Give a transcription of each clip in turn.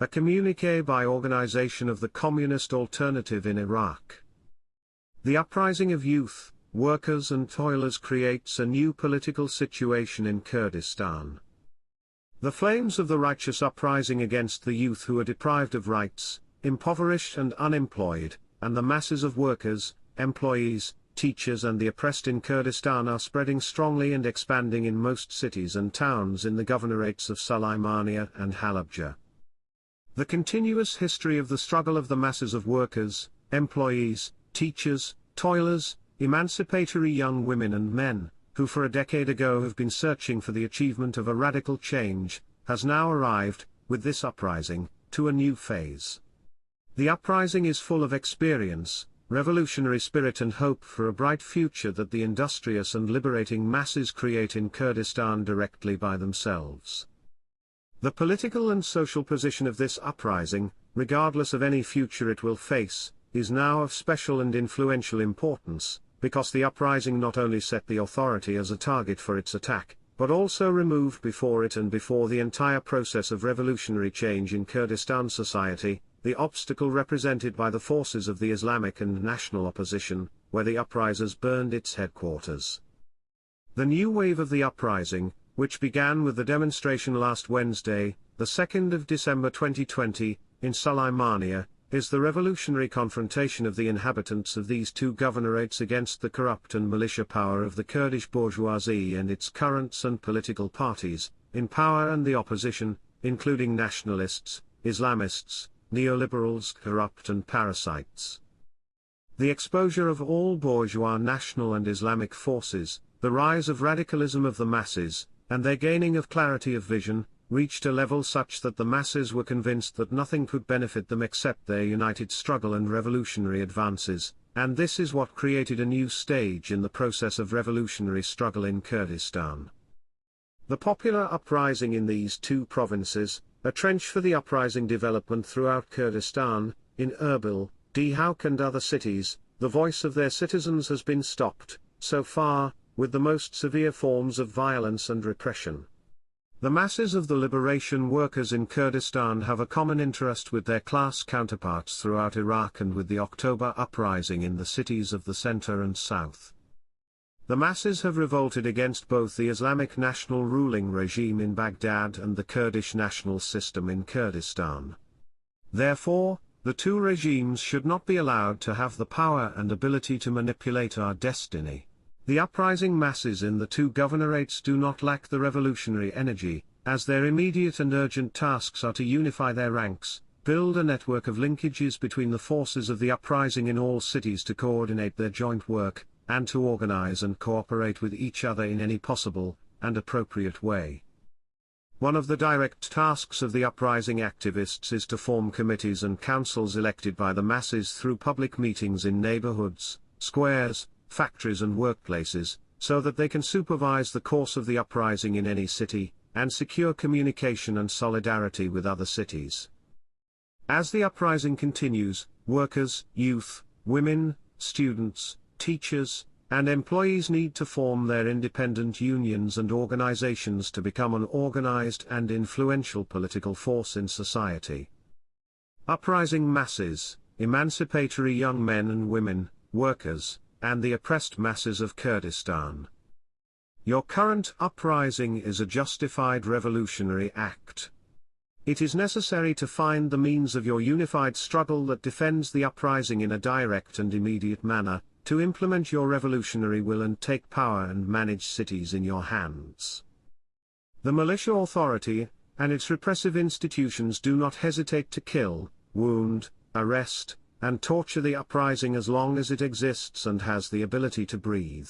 A communique by Organization of the Communist Alternative in Iraq. The uprising of youth, workers and toilers creates a new political situation in Kurdistan. The flames of the righteous uprising against the youth who are deprived of rights, impoverished and unemployed, and the masses of workers, employees, teachers and the oppressed in Kurdistan are spreading strongly and expanding in most cities and towns in the governorates of Sulaymaniyah and Halabja. The continuous history of the struggle of the masses of workers, employees, teachers, toilers, emancipatory young women and men, who for a decade ago have been searching for the achievement of a radical change, has now arrived, with this uprising, to a new phase. The uprising is full of experience, revolutionary spirit and hope for a bright future that the industrious and liberating masses create in Kurdistan directly by themselves. The political and social position of this uprising, regardless of any future it will face, is now of special and influential importance, because the uprising not only set the authority as a target for its attack, but also removed before it and before the entire process of revolutionary change in Kurdistan society, the obstacle represented by the forces of the Islamic and national opposition, where the uprisers burned its headquarters. The new wave of the uprising, which began with the demonstration last Wednesday, the 2nd of December 2020, in Sulaymaniyah, is the revolutionary confrontation of the inhabitants of these two governorates against the corrupt and militia power of the Kurdish bourgeoisie and its currents and political parties, in power and the opposition, including nationalists, Islamists, neoliberals, corrupt and parasites. The exposure of all bourgeois national and Islamic forces, the rise of radicalism of the masses, and their gaining of clarity of vision, reached a level such that the masses were convinced that nothing could benefit them except their united struggle and revolutionary advances, and this is what created a new stage in the process of revolutionary struggle in Kurdistan. The popular uprising in these two provinces, a trench for the uprising development throughout Kurdistan, in Erbil, Dihouq and other cities, the voice of their citizens has been stopped, so far, with the most severe forms of violence and repression. The masses of the liberation workers in Kurdistan have a common interest with their class counterparts throughout Iraq and with the October uprising in the cities of the center and south. The masses have revolted against both the Islamic national ruling regime in Baghdad and the Kurdish national system in Kurdistan. Therefore, the two regimes should not be allowed to have the power and ability to manipulate our destiny. The uprising masses in the two governorates do not lack the revolutionary energy, as their immediate and urgent tasks are to unify their ranks, build a network of linkages between the forces of the uprising in all cities to coordinate their joint work, and to organize and cooperate with each other in any possible and appropriate way. One of the direct tasks of the uprising activists is to form committees and councils elected by the masses through public meetings in neighborhoods, squares, factories and workplaces, so that they can supervise the course of the uprising in any city, and secure communication and solidarity with other cities. As the uprising continues, workers, youth, women, students, teachers, and employees need to form their independent unions and organizations to become an organized and influential political force in society. Uprising masses, emancipatory young men and women, workers, and the oppressed masses of Kurdistan. Your current uprising is a justified revolutionary act. It is necessary to find the means of your unified struggle that defends the uprising in a direct and immediate manner, to implement your revolutionary will and take power and manage cities in your hands. The militia authority, and its repressive institutions do not hesitate to kill, wound, arrest, and torture the uprising as long as it exists and has the ability to breathe.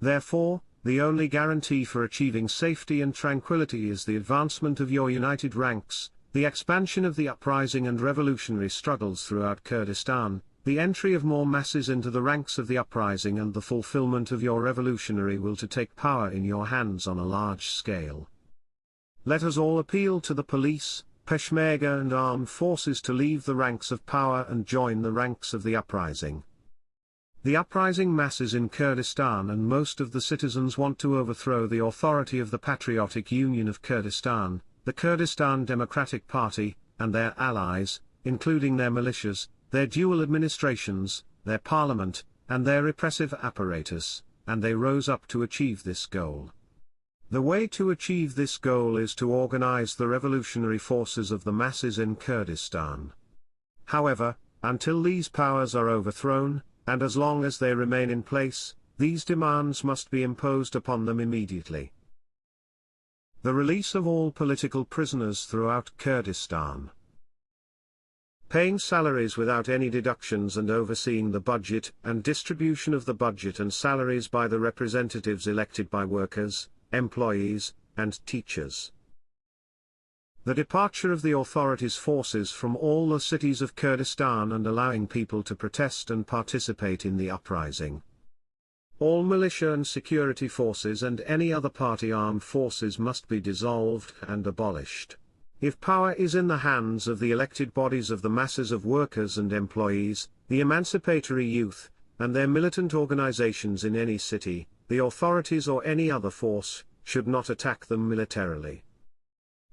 Therefore, the only guarantee for achieving safety and tranquility is the advancement of your united ranks, the expansion of the uprising and revolutionary struggles throughout Kurdistan, the entry of more masses into the ranks of the uprising and the fulfillment of your revolutionary will to take power in your hands on a large scale. Let us all appeal to the police, Peshmerga and armed forces to leave the ranks of power and join the ranks of the uprising. The uprising masses in Kurdistan and most of the citizens want to overthrow the authority of the Patriotic Union of Kurdistan, the Kurdistan Democratic Party, and their allies, including their militias, their dual administrations, their parliament, and their repressive apparatus, and they rose up to achieve this goal. The way to achieve this goal is to organize the revolutionary forces of the masses in Kurdistan. However, until these powers are overthrown, and as long as they remain in place, these demands must be imposed upon them immediately. The release of all political prisoners throughout Kurdistan. Paying salaries without any deductions and overseeing the budget and distribution of the budget and salaries by the representatives elected by workers, employees, and teachers. The departure of the authorities' forces from all the cities of Kurdistan and allowing people to protest and participate in the uprising. All militia and security forces and any other party armed forces must be dissolved and abolished. If power is in the hands of the elected bodies of the masses of workers and employees, the emancipatory youth, and their militant organizations in any city, the authorities or any other force should not attack them militarily.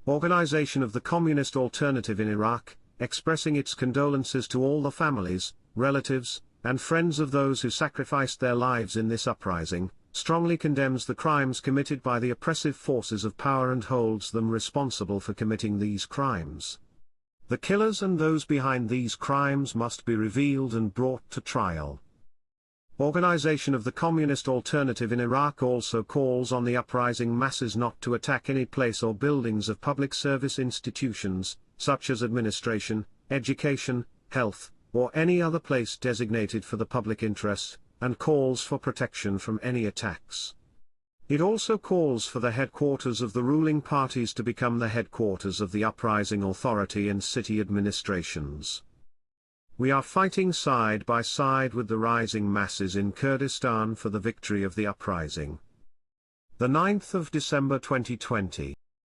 Organization of the Communist Alternative in Iraq, expressing its condolences to all the families, relatives, and friends of those who sacrificed their lives in this uprising, strongly condemns the crimes committed by the oppressive forces of power and holds them responsible for committing these crimes. The killers and those behind these crimes must be revealed and brought to trial. Organization of the Communist Alternative in Iraq also calls on the uprising masses not to attack any place or buildings of public service institutions, such as administration, education, health, or any other place designated for the public interest, and calls for protection from any attacks. It also calls for the headquarters of the ruling parties to become the headquarters of the uprising authority and city administrations. We are fighting side by side with the rising masses in Kurdistan for the victory of the uprising. The 9th of December 2020.